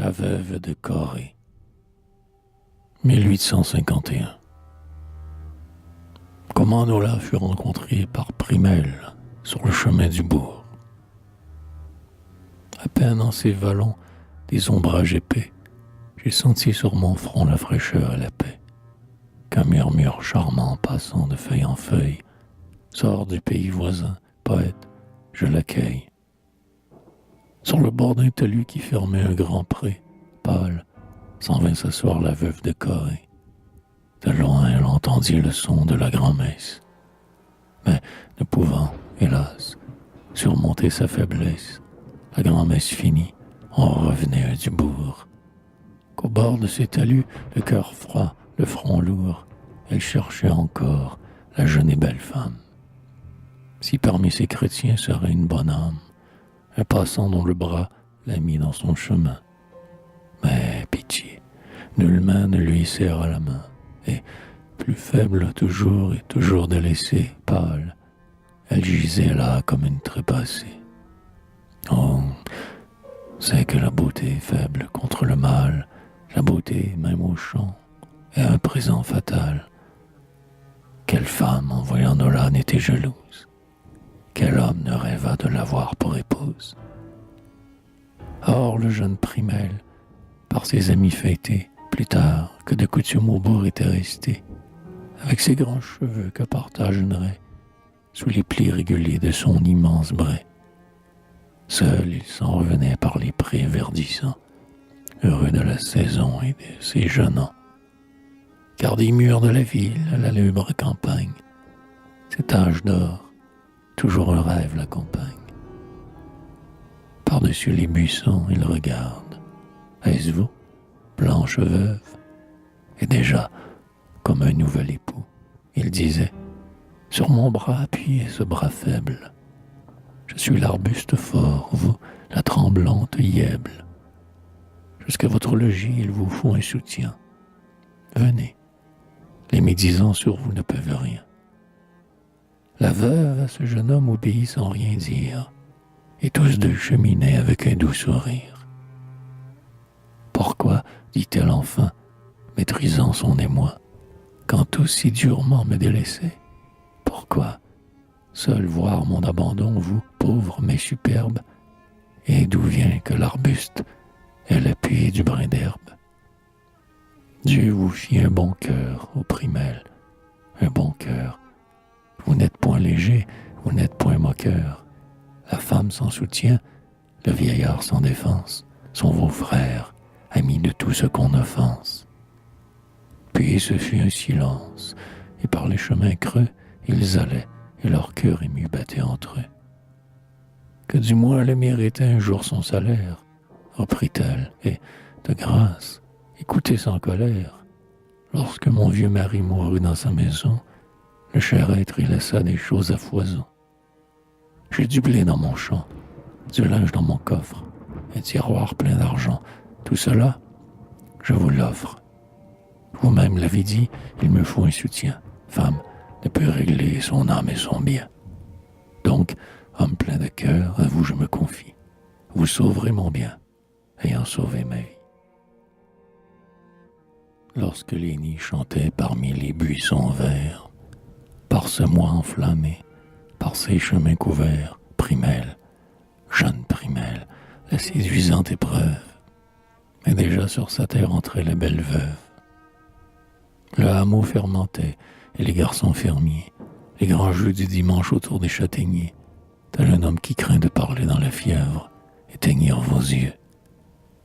La veuve de Corée. 1851. Comment Nola fut rencontré par Primel sur le chemin du bourg. À peine en s'évalant des ombrages épais, j'ai senti sur mon front la fraîcheur et la paix, qu'un murmure charmant passant de feuille en feuille sort du pays voisin, poète, je l'accueille. Sur le bord d'un talus qui fermait un grand pré, pâle, s'en vint s'asseoir la veuve de Corée. De loin, elle entendit le son de la grand-messe, mais ne pouvant, hélas, surmonter sa faiblesse, la grand-messe finie, on revenait du bourg. Qu'au bord de ces talus, le cœur froid, le front lourd, elle cherchait encore la jeune et belle femme. Si parmi ces chrétiens serait une bonne âme, un passant dont le bras l'a mis dans son chemin. Mais pitié, nullement ne lui serra la main, et, plus faible toujours et toujours délaissée, pâle, elle gisait là comme une trépassée. Oh, c'est que la beauté est faible contre le mal, la beauté, même au champ, est un présent fatal. Quelle femme, en voyant Nola, n'était jalouse? Quel homme ne rêva de l'avoir pour épouse? Or, le jeune Primel, par ses amis fêtés, plus tard que de coutume au bourg était resté, avec ses grands cheveux que partage une raie, sous les plis réguliers de son immense brai. Seul il s'en revenait par les prés verdissants, heureux de la saison et de ses jeunes ans. Car des murs de la ville à la lubre campagne, cet âge d'or, toujours un rêve l'accompagne. Par-dessus les buissons, il regarde. Est-ce vous, blanche veuve? Et déjà, comme un nouvel époux, il disait, sur mon bras appuyez ce bras faible. Je suis l'arbuste fort, vous, la tremblante yèble. Jusqu'à votre logis, il vous faut un soutien. Venez, les médisants sur vous ne peuvent rien. La veuve à ce jeune homme obéit sans rien dire, et tous deux cheminaient avec un doux sourire. Pourquoi, dit-elle enfin, maîtrisant son émoi, quand tous si durement me délaissaient? Pourquoi, seul voir mon abandon, vous, pauvre mais superbe, et d'où vient que l'arbuste est l'appui du brin d'herbe? Dieu vous fit un bon cœur, ô Primel, un bon cœur. Vous n'êtes point léger, vous n'êtes point moqueur. La femme sans soutien, le vieillard sans défense, sont vos frères, amis de tout ce qu'on offense. Puis ce fut un silence, et par les chemins creux, ils allaient, et leur cœur ému battait entre eux. Que du moins elle méritait un jour son salaire, reprit-elle, et, de grâce, écoutez sans colère. Lorsque mon vieux mari mourut dans sa maison, le cher être y laissa des choses à foison. J'ai du blé dans mon champ, du linge dans mon coffre, un tiroir plein d'argent. Tout cela, je vous l'offre. Vous-même l'avez dit, il me faut un soutien. Femme ne peut régler son âme et son bien. Donc, homme plein de cœur, à vous je me confie. Vous sauverez mon bien, ayant sauvé ma vie. Lorsque les nids chantaient parmi les buissons verts, par ce mois enflammé, par ces chemins couverts, Primel, jeune Primel, la séduisante épreuve, mais déjà sur sa terre entrait la belle veuve. Le hameau fermentait, et les garçons fermiers, les grands jeux du dimanche autour des châtaigniers, tel un homme qui craint de parler dans la fièvre, éteignirent vos yeux,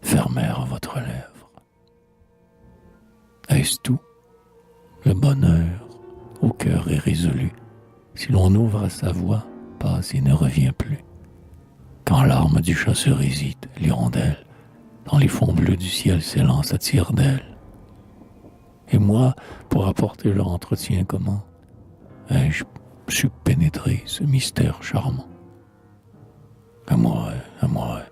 fermèrent votre lèvre. Est-ce tout? Le bonheur, au cœur est résolu. Si l'on ouvre à sa voix, passe et ne revient plus. Quand l'arme du chasseur hésite, l'hirondelle, dans les fonds bleus du ciel s'élance à tire-d'aile. Et moi, pour apporter leur entretien commun, ai-je su pénétrer ce mystère charmant? À moi,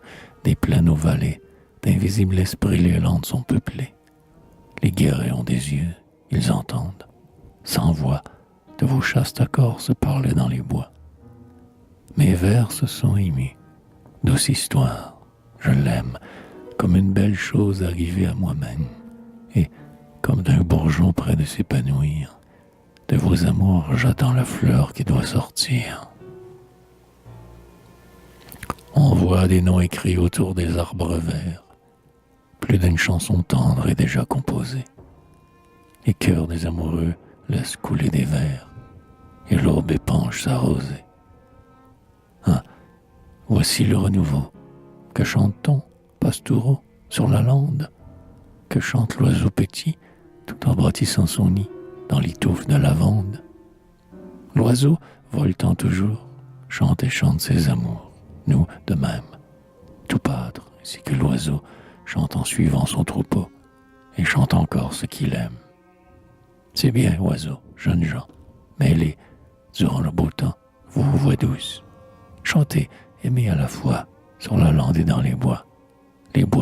des plaines aux vallées, d'invisibles esprits les landes sont peuplées. Les guerriers ont des yeux, ils entendent, sans voix, de vos chastes accords se parler dans les bois. Mes vers se sont émus, douce histoire, je l'aime, comme une belle chose arrivée à moi-même, et comme d'un bourgeon près de s'épanouir. De vos amours, j'attends la fleur qui doit sortir. On voit des noms écrits autour des arbres verts. Plus d'une chanson tendre est déjà composée. Les cœurs des amoureux laissent couler des vers, et l'aube épanche sa rosée. Ah, voici le renouveau. Que chante-t-on, pastoureau, sur la lande? Que chante l'oiseau petit, tout en bâtissant son nid dans les touffes de lavande? L'oiseau, voletant toujours, chante et chante ses amours. Nous, de même, tout pâtre, ainsi que l'oiseau, chante en suivant son troupeau, et chante encore ce qu'il aime. C'est bien, oiseaux, jeunes gens, mêlés, durant le beau temps, vos voix douces. Chantez, aimez à la fois, sur la lande et dans les bois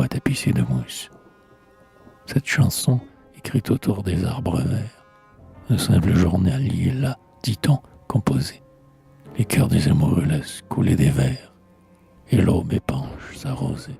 tapissés de mousse. Cette chanson, écrite autour des arbres verts, un simple journalier là, dit-on, composé. Les cœurs des amoureux laissent couler des vers, et l'aube épanche sa rosée.